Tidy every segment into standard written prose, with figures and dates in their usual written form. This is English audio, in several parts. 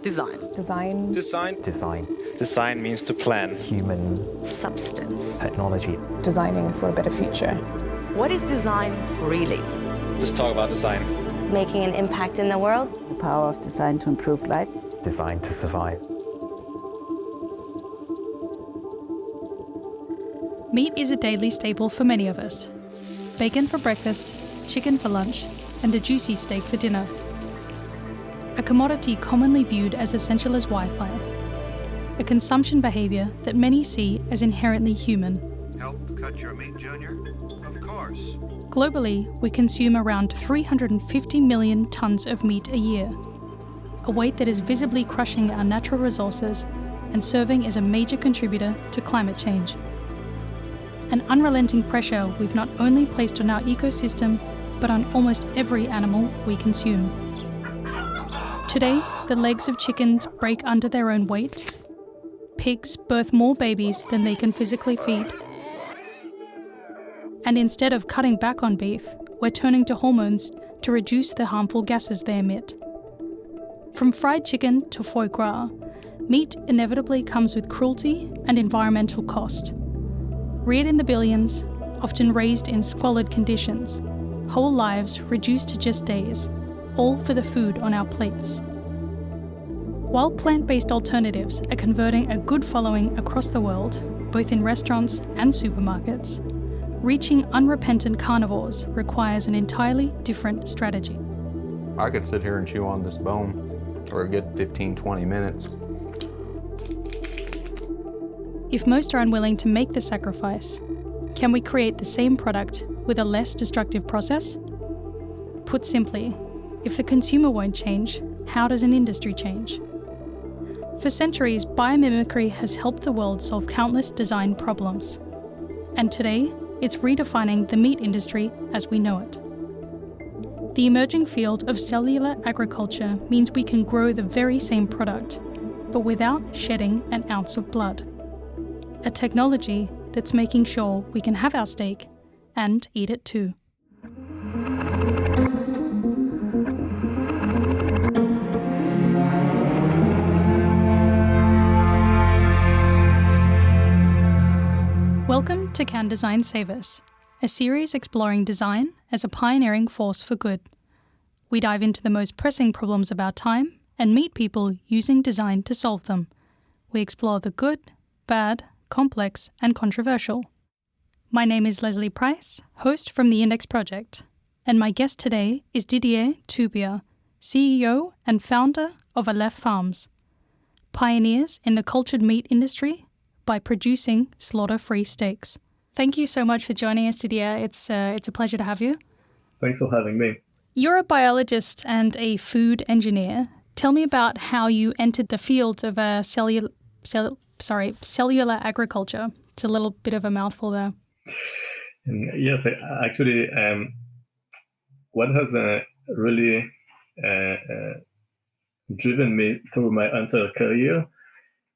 Design. Design. Design. Design. Design means to plan. Human. Substance. Technology. Designing for a better future. What is design really? Let's talk about design. Making an impact in the world. The power of design to improve life. Design to survive. Meat is a daily staple for many of us. Bacon for breakfast, chicken for lunch, and a juicy steak for dinner. A commodity commonly viewed as essential as Wi-Fi. A consumption behaviour that many see as inherently human. Help cut your meat, Junior? Of course. Globally, we consume around 350 million tonnes of meat a year, a weight that is visibly crushing our natural resources and serving as a major contributor to climate change. An unrelenting pressure we've not only placed on our ecosystem, but on almost every animal we consume. Today, the legs of chickens break under their own weight. Pigs birth more babies than they can physically feed. And instead of cutting back on beef, we're turning to hormones to reduce the harmful gases they emit. From fried chicken to foie gras, meat inevitably comes with cruelty and environmental cost. Reared in the billions, often raised in squalid conditions, whole lives reduced to just days, all for the food on our plates. While plant-based alternatives are converting a good following across the world, both in restaurants and supermarkets, reaching unrepentant carnivores requires an entirely different strategy. I could sit here and chew on this bone for a good 15-20 minutes. If most are unwilling to make the sacrifice, can we create the same product with a less destructive process? Put simply, if the consumer won't change, how does an industry change? For centuries, biomimicry has helped the world solve countless design problems. And today, it's redefining the meat industry as we know it. The emerging field of cellular agriculture means we can grow the very same product, but without shedding an ounce of blood. A technology that's making sure we can have our steak and eat it too. Welcome to Can Design Save Us, a series exploring design as a pioneering force for good. We dive into the most pressing problems of our time and meet people using design to solve them. We explore the good, bad, complex, and controversial. My name is Lesley Price, host from the Index Project, and my guest today is Didier Toubia, CEO and founder of Aleph Farms, pioneers in the cultured meat industry by producing slaughter-free steaks. Thank you so much for joining us, Didier. It's a pleasure to have you. Thanks for having me. You're a biologist and a food engineer. Tell me about how you entered the field of cellular agriculture. It's a little bit of a mouthful there. Yes, actually, what has really driven me through my entire career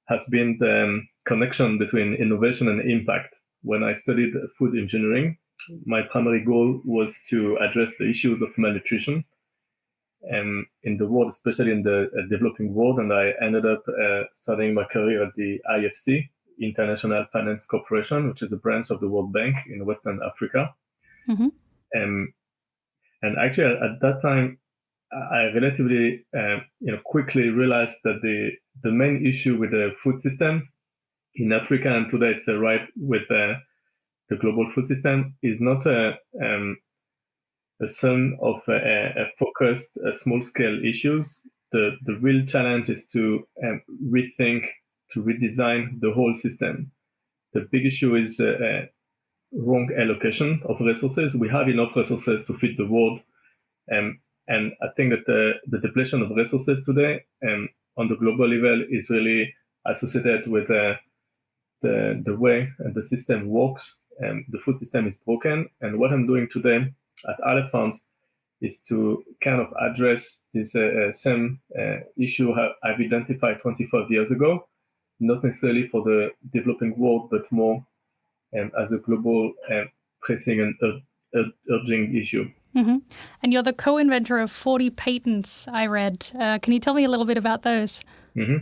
has been the connection between innovation and impact. When I studied food engineering, my primary goal was to address the issues of malnutrition in the world, especially in the developing world. And I ended up starting my career at the IFC, International Finance Corporation, which is a branch of the World Bank in Western Africa. Mm-hmm. And actually, at that time, I relatively quickly realized that the main issue with the food system in Africa, and today it's right with the global food system, is not a sum of a focused, small-scale issues. The real challenge is to rethink, to redesign the whole system. The big issue is wrong allocation of resources. We have enough resources to feed the world, and I think that the depletion of resources today on the global level is really associated with the way the system works. The food system is broken, and what I'm doing today at Aleph Farms is to kind of address this same issue I've identified 25 years ago, not necessarily for the developing world, but more as a global pressing and urging issue. Mm-hmm. And you're the co-inventor of 40 patents, I read. Can you tell me a little bit about those? Mm-hmm.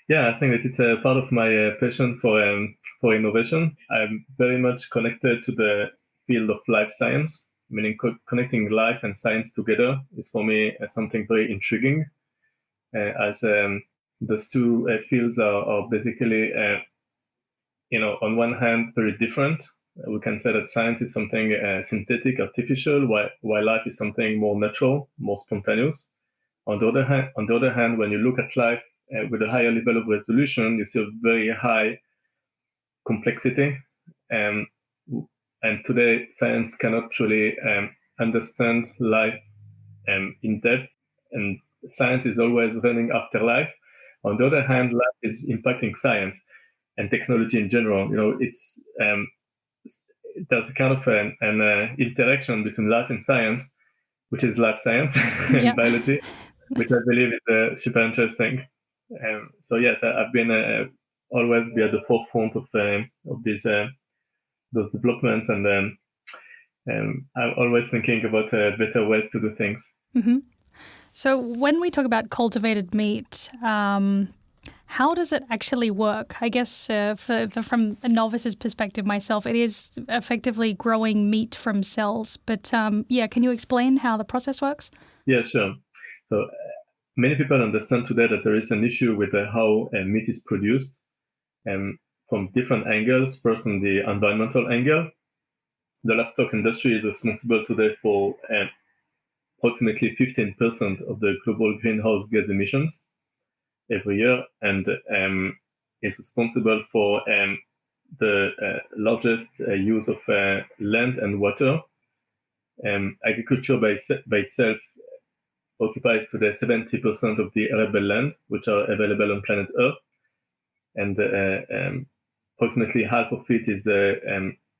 Yeah, I think that it's a part of my passion for innovation. I'm very much connected to the field of life science, meaning connecting life and science together is for me something very intriguing, as those two fields are basically, on one hand, very different. We can say that science is something synthetic, artificial, while life is something more natural, more spontaneous. On the other hand, when you look at life with a higher level of resolution, you see a very high complexity. And today, science cannot truly understand life in depth, and science is always running after life. On the other hand, life is impacting science and technology in general. There's a kind of an interaction between life and science, which is life science and biology, which I believe is super interesting. So yes, I've been always at the forefront of these those developments, and I'm always thinking about better ways to do things. Mm-hmm. So when we talk about cultivated meat, how does it actually work? I guess from a novice's perspective myself, it is effectively growing meat from cells. But can you explain how the process works? Yeah, sure. So many people understand today that there is an issue with how meat is produced, from different angles. First, on the environmental angle, the livestock industry is responsible today for approximately 15% of the global greenhouse gas emissions every year, and is responsible for the largest use of land and water. Agriculture by itself occupies today 70% of the arable land which are available on planet Earth, and approximately half of it is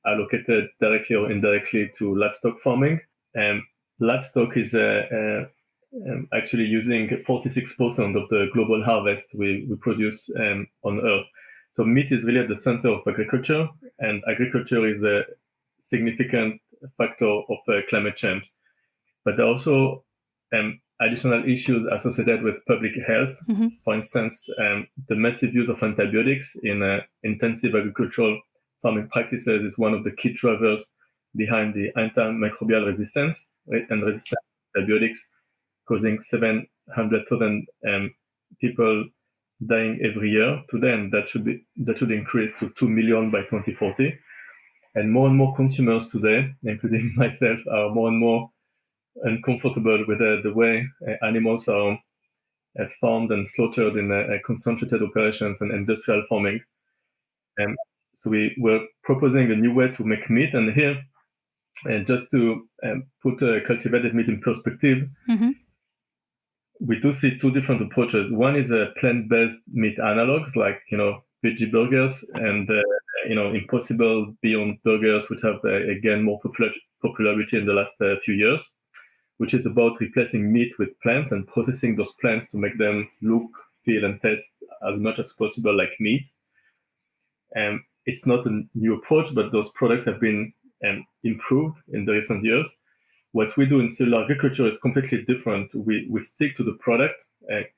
allocated directly or indirectly to livestock farming. Livestock is actually using 46% of the global harvest we produce on Earth. So meat is really at the center of agriculture, and agriculture is a significant factor of climate change. But there are also additional issues associated with public health. Mm-hmm. For instance, the massive use of antibiotics in intensive agricultural farming practices is one of the key drivers behind the antimicrobial resistance and resistance to antibiotics, causing 700,000 people dying every year today, and that should increase to 2 million by 2040. And more consumers today, including myself, are more and more uncomfortable with the way animals are farmed and slaughtered in concentrated operations and industrial farming. So we were proposing a new way to make meat, and here, just to put cultivated meat in perspective, mm-hmm. we do see two different approaches. One is plant-based meat analogs, like veggie burgers and Impossible Beyond burgers, which have again more popularity in the last few years, which is about replacing meat with plants and processing those plants to make them look, feel, and taste as much as possible like meat. It's not a new approach, but those products have been improved in the recent years. What we do in cellular agriculture is completely different. We stick to the product.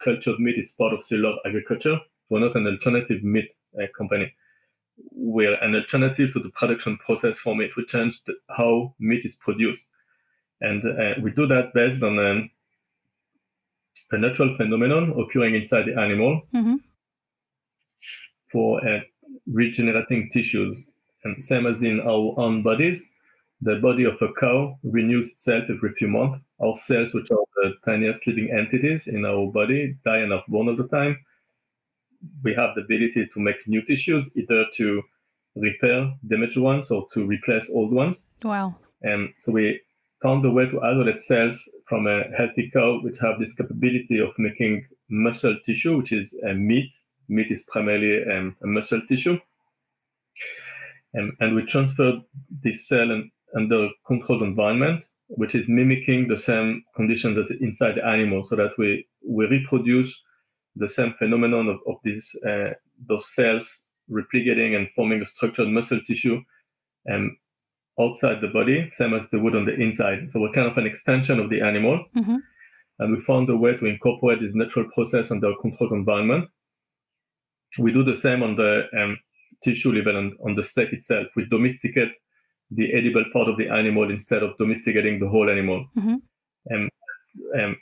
Cultured meat is part of cellular agriculture. We're not an alternative meat company. We're an alternative to the production process for meat. We changed how meat is produced. And we do that based on a natural phenomenon occurring inside the animal, mm-hmm. for regenerating tissues. And same as in our own bodies, the body of a cow renews itself every few months. Our cells, which are the tiniest living entities in our body, die and are born all the time. We have the ability to make new tissues, either to repair damaged ones or to replace old ones. Wow. And so we found a way to isolate cells from a healthy cow, which have this capability of making muscle tissue, which is meat. Meat is primarily a muscle tissue. And we transferred this cell under a controlled environment, which is mimicking the same conditions as inside the animal, so that we reproduce the same phenomenon of those cells replicating and forming a structured muscle tissue outside the body, same as they would on the inside. So we're kind of an extension of the animal. Mm-hmm. And we found a way to incorporate this natural process under a controlled environment. We do the same on the tissue level on the steak itself. We domesticate the edible part of the animal instead of domesticating the whole animal. Mm-hmm.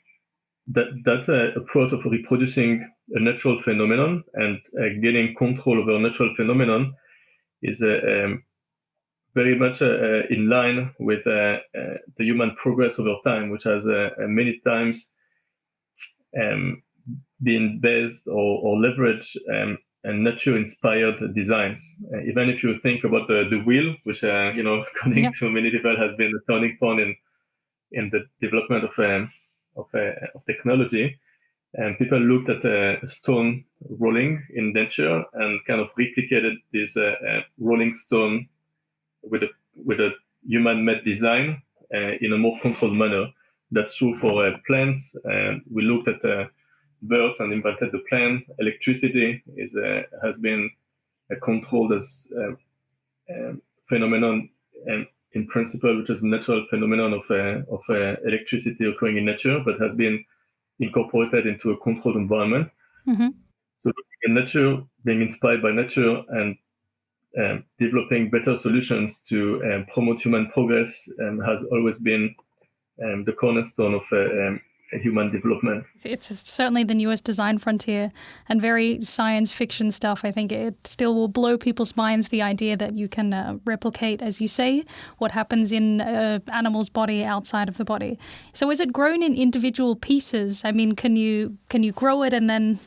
That approach of reproducing a natural phenomenon and getting control over a natural phenomenon is very much in line with the human progress over time, which has many times been based or leveraged and nature-inspired designs. Even if you think about the wheel, which according to many people has been a turning point in the development of technology, and people looked at a stone rolling in nature and kind of replicated this rolling stone with a human-made design in a more controlled manner. That's true for plants. We looked at birds and invented the plant. Electricity has been controlled as a phenomenon in principle, which is a natural phenomenon of electricity occurring in nature, but has been incorporated into a controlled environment. Mm-hmm. So in nature, being inspired by nature and developing better solutions to promote human progress has always been the cornerstone of human development. It's certainly the newest design frontier and very science fiction stuff. I think it still will blow people's minds, the idea that you can replicate, as you say, what happens in an animal's body outside of the body. So is it grown in individual pieces? I mean, can you grow it and then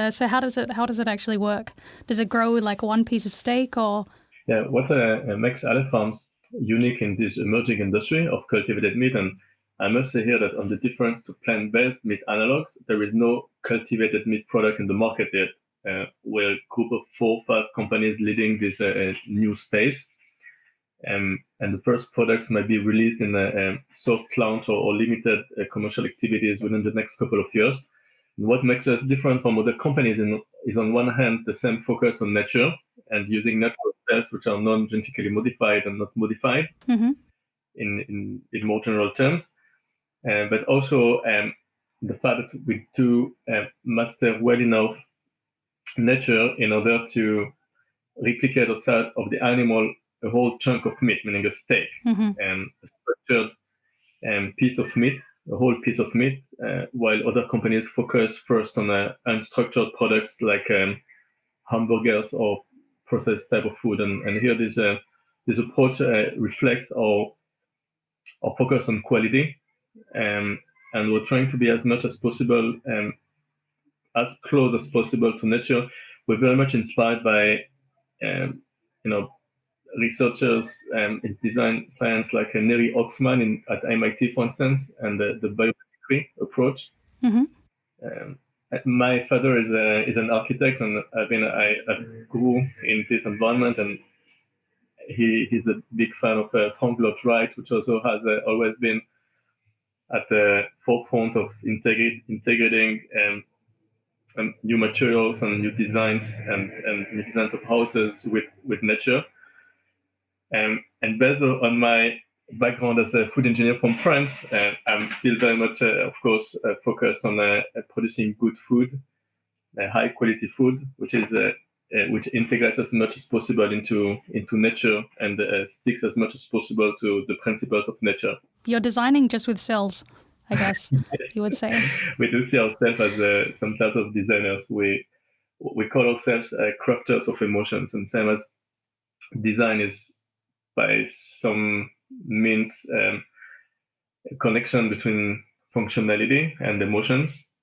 so how does it actually work? Does it grow like one piece of steak or? Yeah, what makes Aleph Farms unique in this emerging industry of cultivated meat, and I must say here that on the difference to plant-based meat analogs, there is no cultivated meat product in the market yet. We're a group of 4 or 5 companies leading this new space. And the first products might be released in a soft launch or limited commercial activities within the next couple of years. And what makes us different from other companies is on one hand, the same focus on nature and using natural cells which are non-genetically modified and not modified in more general terms. But also the fact that we do master well enough nature in order to replicate outside of the animal a whole chunk of meat, meaning a steak, and a structured piece of meat, a whole piece of meat, while other companies focus first on unstructured products like hamburgers or processed type of food. And here this approach reflects our focus on quality. And we're trying to be as much as possible, as close as possible to nature. We're very much inspired by, researchers in design science like Neri Oxman at MIT, for instance, and the biomimicry approach. My father is an architect, and I grew in this environment, and he's a big fan of Frank Lloyd Wright, which also has always been at the forefront of integrating new materials and new designs and new designs of houses with nature. And based on my background as a food engineer from France, I'm still very much, of course, focused on producing good food, high quality food, which integrates as much as possible into nature and sticks as much as possible to the principles of nature. You're designing just with cells, I guess. Yes. You would say. We do see ourselves as some type of designers. We call ourselves crafters of emotions, and same as design is by some means a connection between functionality and emotions,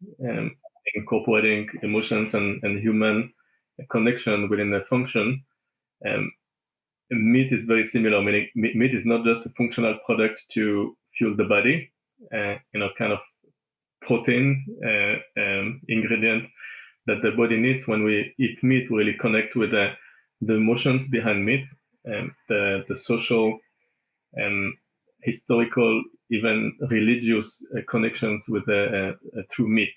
incorporating emotions and human connection within a function. Meat is very similar. Meaning, meat is not just a functional product to fuel the body, kind of protein ingredient that the body needs. When we eat meat, we really connect with the emotions behind meat, the social and historical, even religious connections with through meat.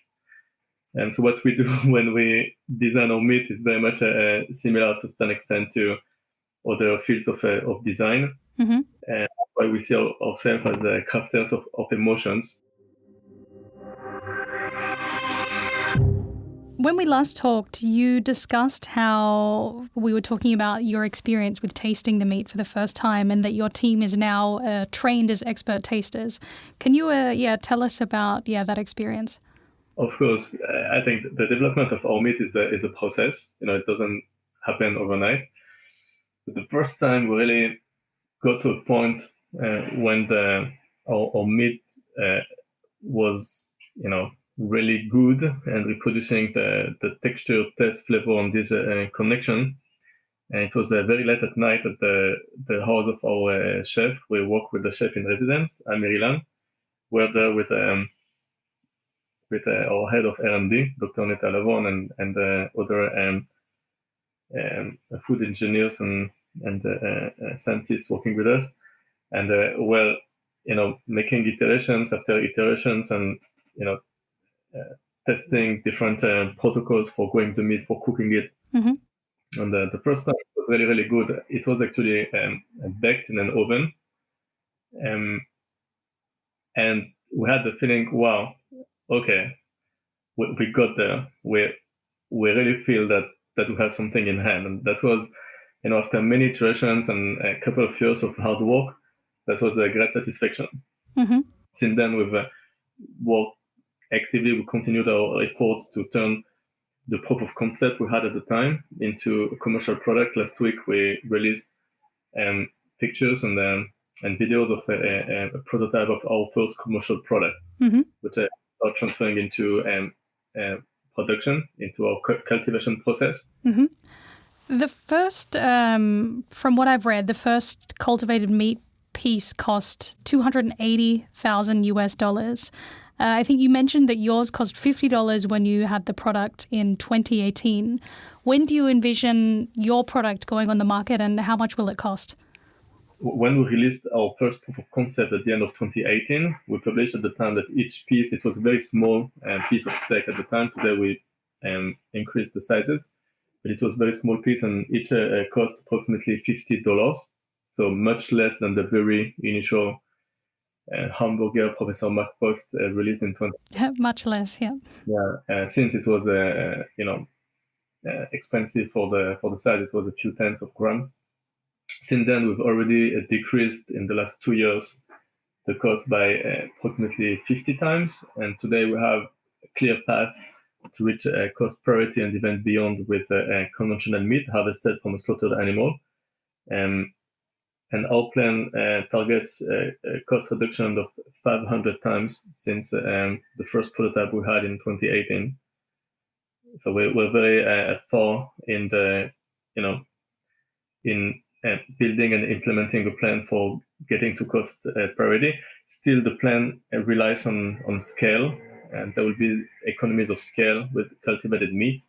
And so what we do when we design our meat is very much similar to some extent to other fields of design. Mm-hmm. And that's why we see ourselves as crafters of emotions. When we last talked, you discussed how we were talking about your experience with tasting the meat for the first time and that your team is now trained as expert tasters. Can you tell us about that experience? Of course, I think the development of our meat is a process. It doesn't happen overnight. But the first time we really got to a point when our meat was, really good and reproducing the texture, taste, flavor on this connection. And it was very late at night at the house of our chef. We work with the chef in residence, Maryland. We're there with our head of R&D, Dr. Neta Lavon, and other food engineers and scientists working with us. And making iterations after iterations and, testing different protocols for growing the meat, for cooking it. Mm-hmm. And the first time it was really, really good. It was actually baked in an oven. And we had the feeling, wow, okay, we got there. We really feel that we have something in hand. And that was, after many iterations and a couple of years of hard work, that was a great satisfaction. Mm-hmm. Since then, we've worked actively. We continued our efforts to turn the proof of concept we had at the time into a commercial product. Last week, we released pictures and videos of a prototype of our first commercial product, mm-hmm. which are transferring into production, into our cultivation process. Mm-hmm. The first, from what I've read, the first cultivated meat piece cost $280,000 US. I think you mentioned that yours cost $50 when you had the product in 2018. When do you envision your product going on the market and how much will it cost? When we released our first proof of concept at the end of 2018, we published at the time that each piece, it was a very small piece of steak at the time. Today we increased the sizes, but it was a very small piece and each cost approximately $50. So much less than the very initial hamburger Professor Mark Post released in 20. Much less, yeah. Yeah, since it was expensive for the size, it was a few tenths of grams. Since then, we've already decreased in the last 2 years the cost by approximately 50 times, and today we have a clear path to reach cost parity and even beyond with conventional meat harvested from a slaughtered animal. And our plan targets a cost reduction of 500 times since the first prototype we had in 2018. So we're very far in the, in building and implementing a plan for getting to cost parity. Still, the plan relies on scale, and there will be economies of scale with cultivated meat,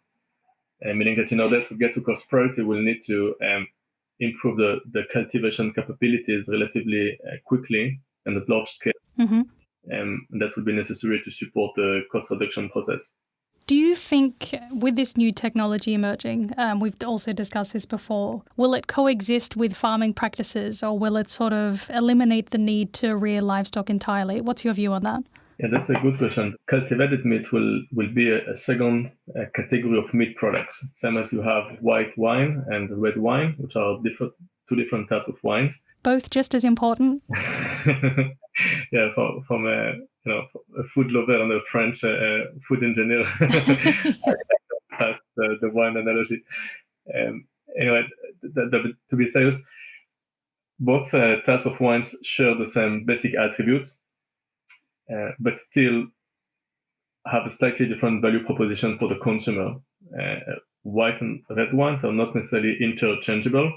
meaning that in order to get to cost parity, we'll need to improve the cultivation capabilities relatively quickly and at large scale. Mm-hmm. And that would be necessary to support the cost reduction process. Do you think with this new technology emerging, we've also discussed this before, will it coexist with farming practices or will it sort of eliminate the need to rear livestock entirely? What's your view on that? Yeah, that's a good question. Cultivated meat will be a second category of meat products. Same as you have white wine and red wine, which are two different types of wines. Both just as important? Yeah, from a food lover and a French food engineer, past the wine analogy. Anyway, to be serious, both types of wines share the same basic attributes, but still have a slightly different value proposition for the consumer. White and red wines are not necessarily interchangeable,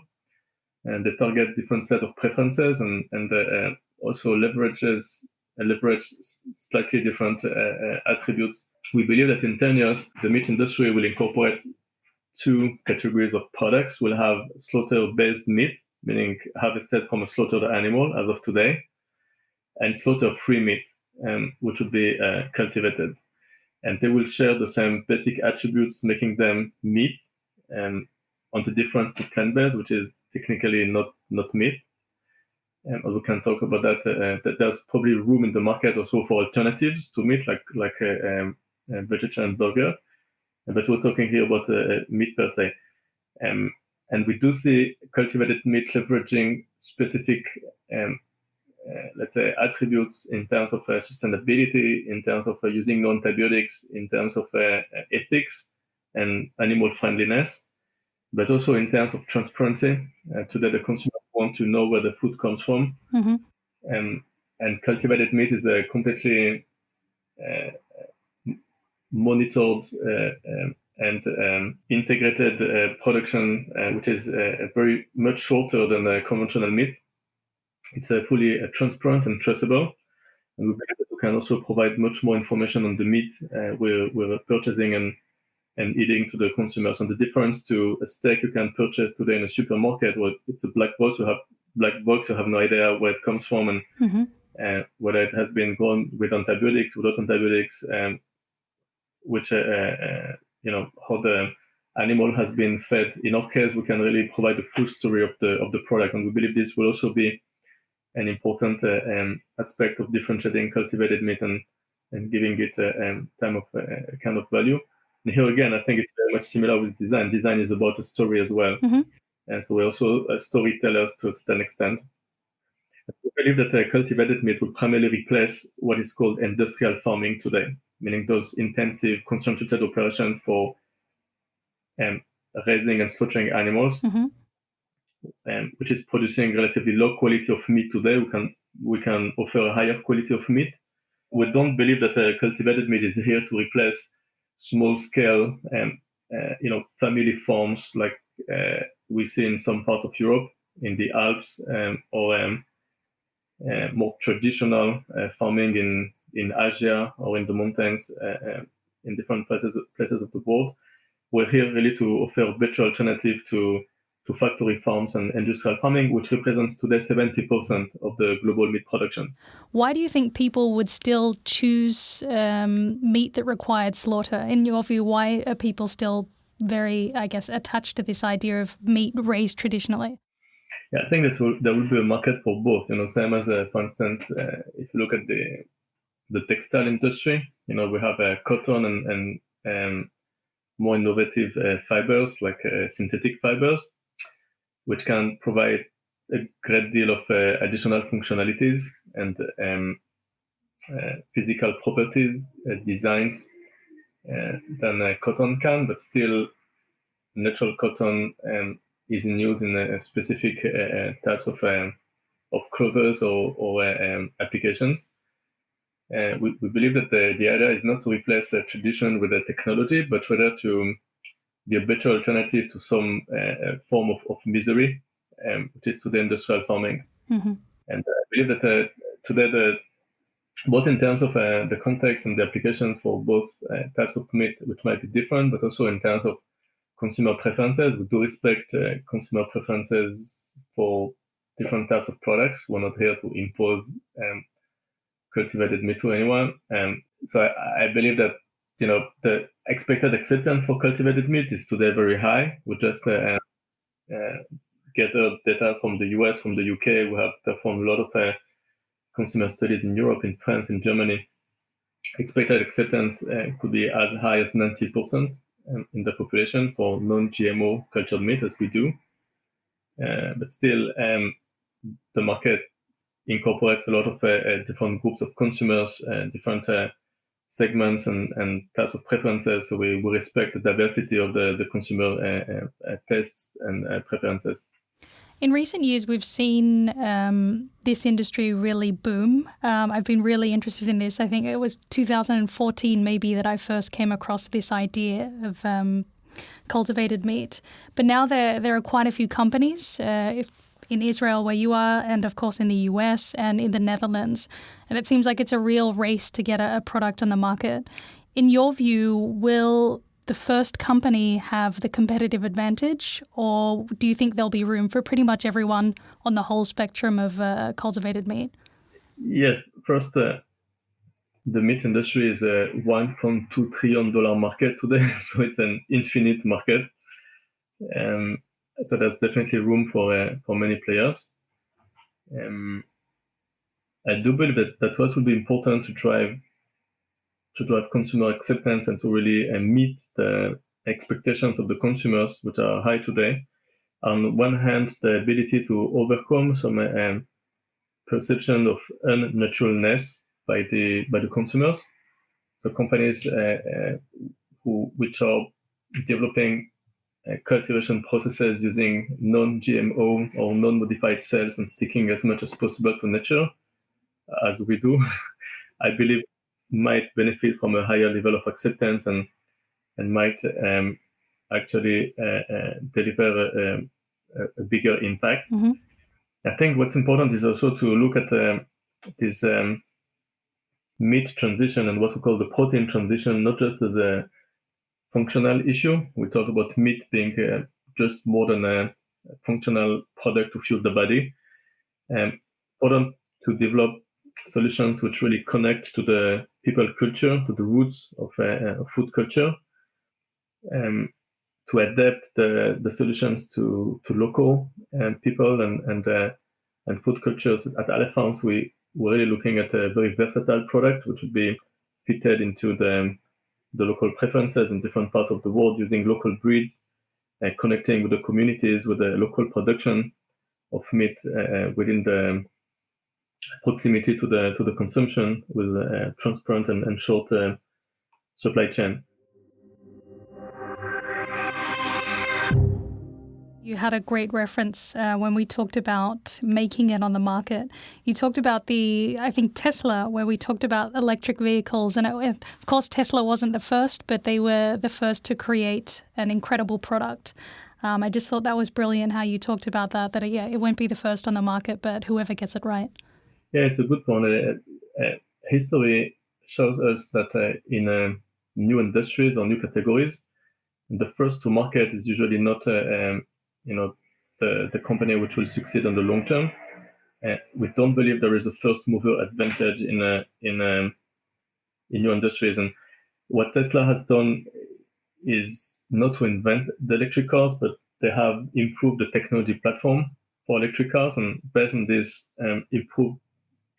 and they target different set of preferences and also leverage slightly different attributes. We believe that in 10 years, the meat industry will incorporate two categories of products. We'll have slaughter-based meat, meaning harvested from a slaughtered animal as of today, and slaughter-free meat, which would be cultivated. And they will share the same basic attributes, making them meat, on the difference to plant-based, which is technically not meat. we can talk about that there's probably room in the market also for alternatives to meat, like a vegetarian burger. But we're talking here about meat per se. And we do see cultivated meat leveraging specific, let's say, attributes in terms of sustainability, in terms of using no antibiotics, in terms of ethics and animal friendliness, but also in terms of transparency. Today, the consumers want to know where the food comes from. Mm-hmm. And cultivated meat is a completely monitored and integrated production, which is very much shorter than conventional meat. It's fully transparent and traceable. And we believe that we can also provide much more information on the meat we're purchasing and eating to the consumers. And the difference to a steak you can purchase today in a supermarket, where it's a black box, you have no idea where it comes from and Mm-hmm. whether it has been grown with antibiotics, without antibiotics, which how the animal has been fed. In our case, we can really provide the full story of the product, and we believe this will also be an important aspect of differentiating cultivated meat and giving it a kind of value. And here again, I think it's very much similar with design. Design is about a story as well, Mm-hmm. and so we're also storytellers to a certain extent. We believe that cultivated meat will primarily replace what is called industrial farming today, meaning those intensive concentrated operations for raising and slaughtering animals, Mm-hmm. Which is producing relatively low quality of meat today. We can offer a higher quality of meat. We don't believe that cultivated meat is here to replace small scale, family farms like we see in some parts of Europe, in the Alps, or more traditional farming in Asia or in the mountains, in different places of the world. We're here really to offer a better alternative to factory farms and industrial farming, which represents today 70% of the global meat production. Why do you think people would still choose meat that required slaughter? In your view, why are people still very, I guess, attached to this idea of meat raised traditionally? Yeah, I think that there will be a market for both. Same as, for instance, if you look at the textile industry, we have cotton and more innovative fibers like synthetic fibers, which can provide a great deal of additional functionalities and physical properties, designs than cotton can, but still natural cotton is in use in specific types of clothes or applications. We believe that the idea is not to replace tradition with a technology, but rather to be a better alternative to some form of misery, which is today industrial farming. Mm-hmm. And I believe that today, both in terms of the context and the application for both types of meat, which might be different, but also in terms of consumer preferences, we do respect consumer preferences for different types of products. We're not here to impose cultivated meat to anyone. So I believe that the expected acceptance for cultivated meat is today very high. We just gathered data from the US, from the UK. We have performed a lot of consumer studies in Europe, in France, in Germany. Expected acceptance could be as high as 90% in the population for non-GMO cultured meat, as we do. But still, the market incorporates a lot of different groups of consumers, different segments and types of preferences. So we respect the diversity of the consumer tastes and preferences. In recent years, we've seen this industry really boom. I've been really interested in this. I think it was 2014 maybe that I first came across this idea of cultivated meat. But now there are quite a few companies in Israel where you are, and of course in the US and in the Netherlands. And it seems like it's a real race to get a product on the market. In your view, will the first company have the competitive advantage, or do you think there'll be room for pretty much everyone on the whole spectrum of cultivated meat? Yes, first, the meat industry is a $1.2 trillion market today, so it's an infinite market. So there's definitely room for many players. I do believe that what will be important to drive consumer acceptance and to really meet the expectations of the consumers, which are high today. On one hand, the ability to overcome some perception of unnaturalness by the consumers. So companies which are developing cultivation processes using non-GMO or non-modified cells and sticking as much as possible to nature, as we do, I believe might benefit from a higher level of acceptance and might actually deliver a bigger impact. Mm-hmm. I think what's important is also to look at this meat transition and what we call the protein transition, not just as a functional issue. We talk about meat being just more than a functional product to fuel the body. Important to develop solutions which really connect to the people culture, to the roots of food culture, to adapt the solutions to local people and food cultures. At Aleph Farms, we're really looking at a very versatile product which would be fitted into the local preferences in different parts of the world, using local breeds, connecting with the communities, with the local production of meat within the proximity to the consumption, with a transparent and short supply chain. You had a great reference when we talked about making it on the market. You talked about I think Tesla, where we talked about electric vehicles. And of course, Tesla wasn't the first, but they were the first to create an incredible product. I just thought that was brilliant how you talked about that it won't be the first on the market, but whoever gets it right. Yeah, it's a good point. History shows us that in new industries or new categories, the first to market is usually not the company which will succeed in the long term. We don't believe there is a first mover advantage in new industries. And what Tesla has done is not to invent the electric cars, but they have improved the technology platform for electric cars. And based on this improved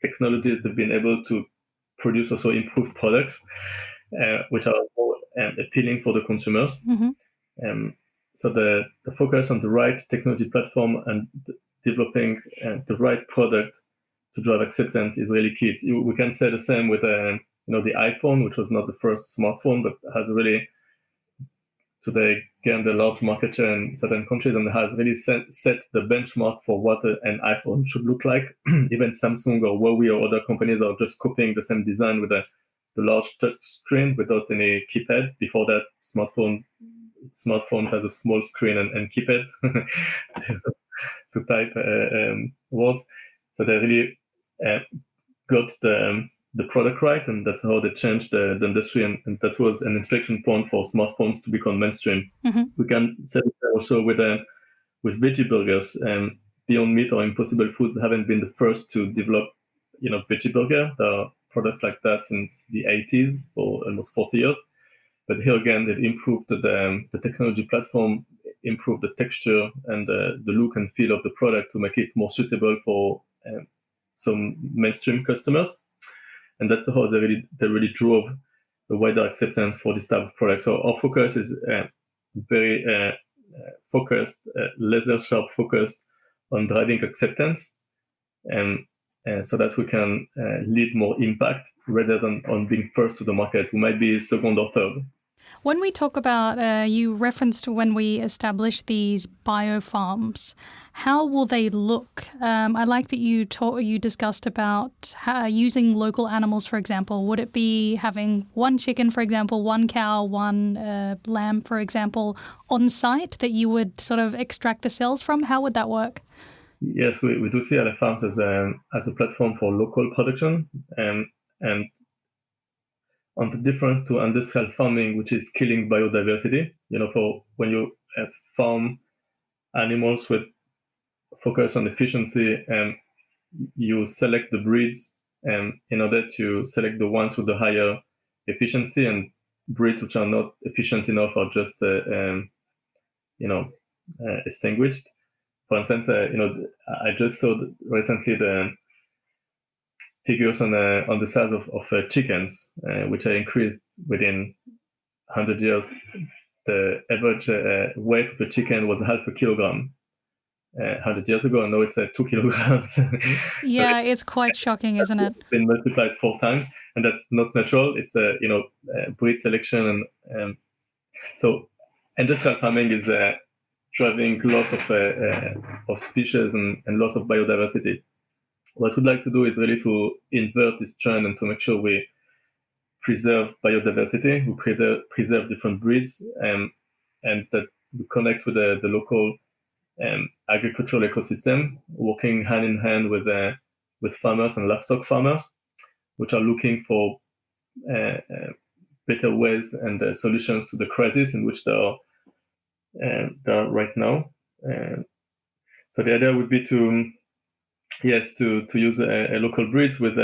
technologies, they've been able to produce also improved products, which are more appealing for the consumers. Mm-hmm. So the focus on the right technology platform and developing the right product to drive acceptance is really key. We can say the same with the iPhone, which was not the first smartphone, but has really today gained a large market share in certain countries and has really set the benchmark for what an iPhone should look like. Even Samsung or Huawei or other companies are just copying the same design with the large touch screen without any keypad. Before that, smartphones has a small screen and keypad to type words. So they really got the product right, and that's how they changed the industry, and that was an inflection point for smartphones to become mainstream. Mm-hmm. We can say also with veggie burgers. Beyond Meat or Impossible Foods haven't been the first to develop veggie burger. There are products like that since the 80s, for almost 40 years. But here again, they've improved the technology platform, improved the texture and the look and feel of the product to make it more suitable for some mainstream customers. And that's how they really drove a wider acceptance for this type of product. So our focus is very focused, laser-sharp focused on driving acceptance, and so that we can lead more impact rather than on being first to the market. We might be second or third. When we talk about, you referenced when we established these bio farms, how will they look? I like that you discussed about using local animals, for example. Would it be having one chicken, for example, one cow, one lamb, for example, on site that you would sort of extract the cells from? How would that work? Yes, we do see Aleph Farms as a platform for local production, and on the difference to industrial farming, which is killing biodiversity. For when you farm animals with focus on efficiency, and you select the breeds in order to select the ones with the higher efficiency, and breeds which are not efficient enough are just extinguished. for instance, I just saw recently the figures on the size of chickens, which are increased within 100 years. The average weight of a chicken was 0.5 kilogram 100 years ago, and now it's 2 kilograms. Yeah, so it's quite shocking, isn't it? It's been multiplied 4 times, and that's not natural. It's breed selection, and so industrial farming is driving loss of species and loss of biodiversity. What we'd like to do is really to invert this trend and to make sure we preserve biodiversity, we preserve different breeds, and that we connect with the local agricultural ecosystem, working hand in hand with farmers and livestock farmers, which are looking for better ways and solutions to the crisis in which they are right now. So the idea would be to use local breeds with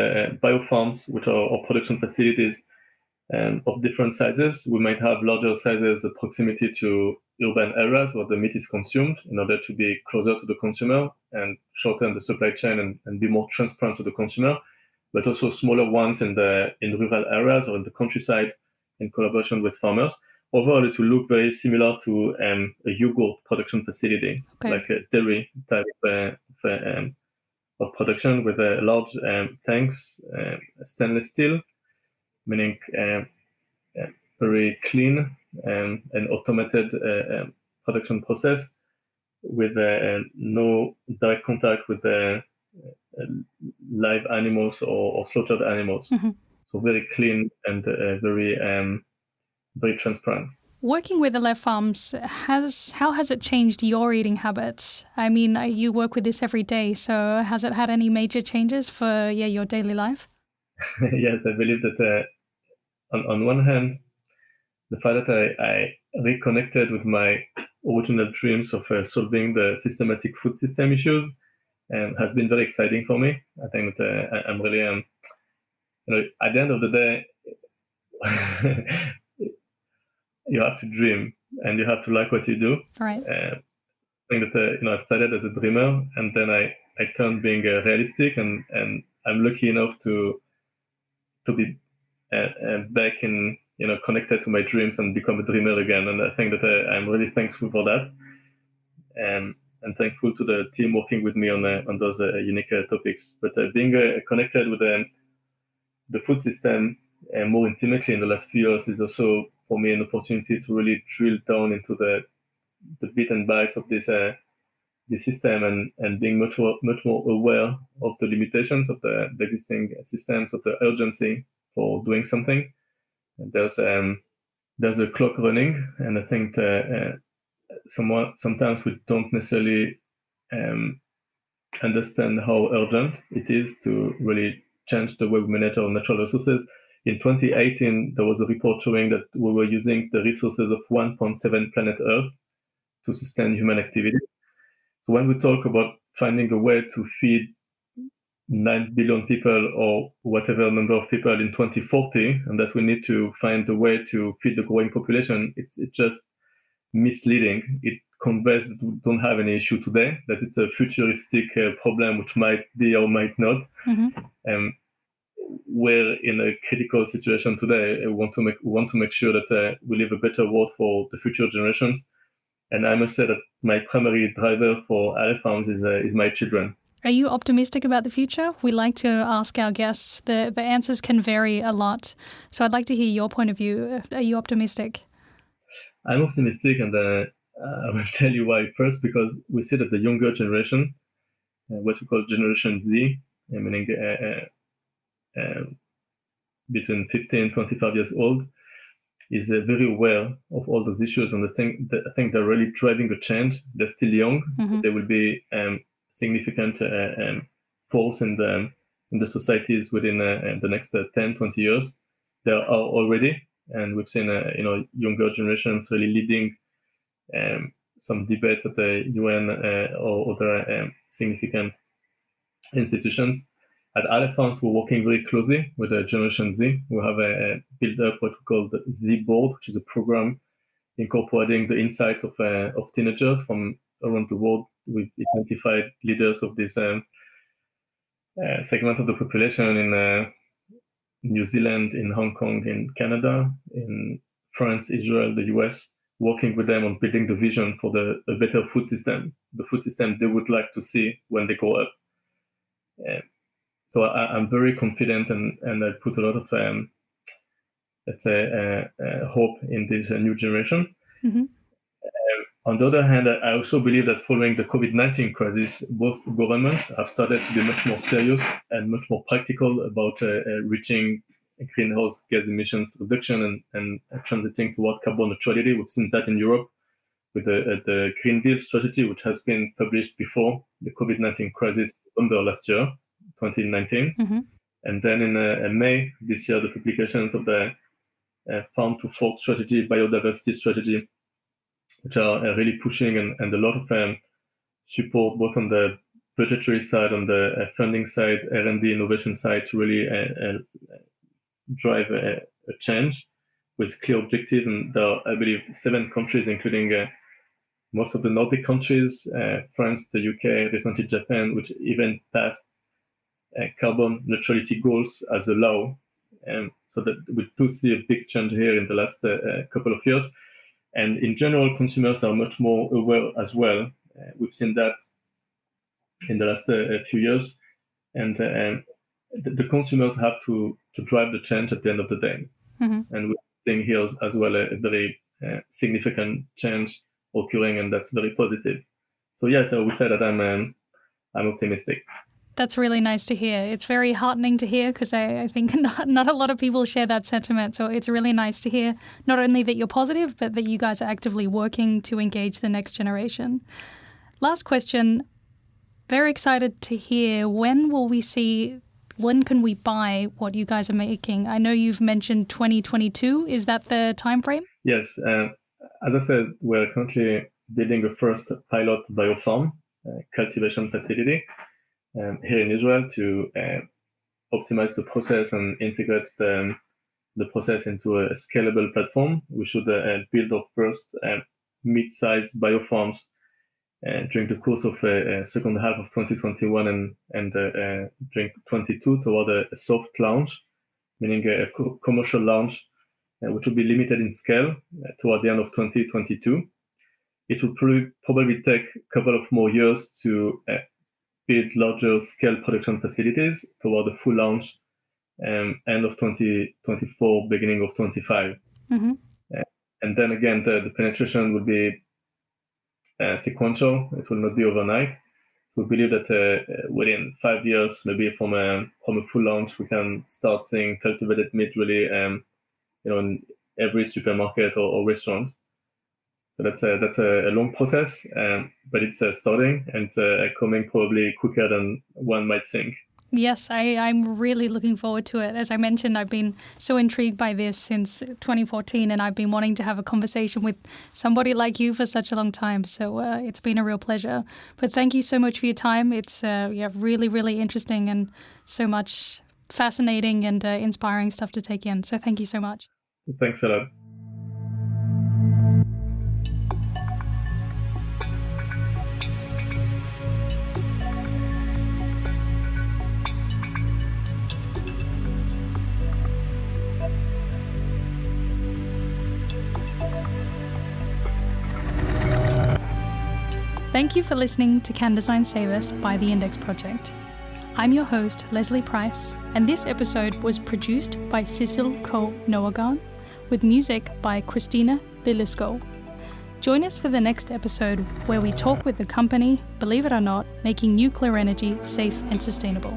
biofarms, which are production facilities of different sizes. We might have larger sizes at proximity to urban areas where the meat is consumed in order to be closer to the consumer and shorten the supply chain and be more transparent to the consumer, but also smaller ones in rural areas or in the countryside in collaboration with farmers. Overall, it will look very similar to a yogurt production facility, like a dairy type of production with large tanks, stainless steel, meaning very clean and automated production process with no direct contact with live animals or slaughtered animals. Mm-hmm. So very clean and very transparent. Working with Aleph Farms, how has it changed your eating habits? I mean, you work with this every day, so has it had any major changes for your daily life? Yes, I believe that on one hand, the fact that I reconnected with my original dreams of solving the systematic food system issues has been very exciting for me. I think that I'm really, at the end of the day, you have to dream and you have to like what you do. Right. I think that I started as a dreamer, and then I turned being realistic, and I'm lucky enough to be back in connected to my dreams and become a dreamer again. And I think that I'm really thankful for that, and thankful to the team working with me on those unique topics. But being connected with the food system more intimately in the last few years is also for me an opportunity to really drill down into the bits and bytes of this system and being much more aware of the limitations of the existing systems, of the urgency for doing something. And there's a clock running, and I think sometimes we don't necessarily understand how urgent it is to really change the way we manage our natural resources. In 2018, there was a report showing that we were using the resources of 1.7 planet Earth to sustain human activity. So when we talk about finding a way to feed 9 billion people or whatever number of people in 2040, and that we need to find a way to feed the growing population, it's just misleading. It conveys that we don't have any issue today, that it's a futuristic problem which might be or might not. Mm-hmm. We're in a critical situation today. We want to make sure that we leave a better world for the future generations. And I must say that my primary driver for Aleph Farms is my children. Are you optimistic about the future? We like to ask our guests. The answers can vary a lot. So I'd like to hear your point of view. Are you optimistic? I'm optimistic, and I will tell you why. First, because we see that the younger generation, what we call Generation Z, meaning between 15 and 25 years old, is very aware of all those issues, and I think they're really driving a change. They're still young. Mm-hmm. They will be significant force in the societies within the next 10, 20 years. There are already, and we've seen younger generations really leading some debates at the UN or other significant institutions. At Aleph Farms, we're working very closely with the Generation Z. We have built up what we call the Z Board, which is a program incorporating the insights of teenagers from around the world. We've identified leaders of this segment of the population in New Zealand, in Hong Kong, in Canada, in France, Israel, the US, working with them on building the vision for a better food system, the food system they would like to see when they grow up. So I'm very confident, and I put a lot of, hope in this new generation. Mm-hmm. On the other hand, I also believe that following the COVID-19 crisis, both governments have started to be much more serious and much more practical about reaching greenhouse gas emissions reduction and transiting toward carbon neutrality. We've seen that in Europe with the Green Deal strategy, which has been published before the COVID-19 crisis, November last year, 2019. Mm-hmm. And then in May this year, the publications of the Farm to Fork strategy, biodiversity strategy, which are really pushing and a lot of support both on the budgetary side, on the funding side, R&D innovation side, to really drive a change with clear objectives. And there are, I believe, 7 countries, including most of the Nordic countries, France, the UK, recently Japan, which even passed carbon neutrality goals as a law. So that we do see a big change here in the last couple of years. And in general, consumers are much more aware as well. We've seen that in the last few years. And the consumers have to drive the change at the end of the day. Mm-hmm. And we're seeing here as well a very significant change occurring, and that's very positive. So yes, I would say that I'm optimistic. That's really nice to hear. It's very heartening to hear, because I think not a lot of people share that sentiment. So it's really nice to hear not only that you're positive, but that you guys are actively working to engage the next generation. Last question. Very excited to hear, when can we buy what you guys are making? I know you've mentioned 2022. Is that the time frame? Yes. As I said, we're currently building a first pilot biofarm cultivation facility here in Israel to optimize the process and integrate the process into a scalable platform. We should build our first mid-sized biofarms during the course of second half of 2021 and during 22 toward a soft launch, meaning a commercial launch, which will be limited in scale toward the end of 2022. It will probably take a couple of more years to build larger scale production facilities toward the full launch end of 2024, beginning of 25. Mm-hmm. And then again, the penetration will be sequential. It will not be overnight. So we believe that within 5 years, maybe from a full launch, we can start seeing cultivated meat really, in every supermarket or restaurant. So that's a long process, but it's starting, and it's coming probably quicker than one might think. Yes, I'm really looking forward to it. As I mentioned, I've been so intrigued by this since 2014, and I've been wanting to have a conversation with somebody like you for such a long time. So it's been a real pleasure. But thank you so much for your time. It's really, really interesting and so much fascinating and inspiring stuff to take in. So thank you so much. Thanks a lot. Thank you for listening to Can Design Save Us by the Index Project. I'm your host, Lesley Price, and this episode was produced by Sidsel Nørgaard, with music by Kristina, Lilleskov. Join us for the next episode, where we talk with the company, believe it or not, making nuclear energy safe and sustainable.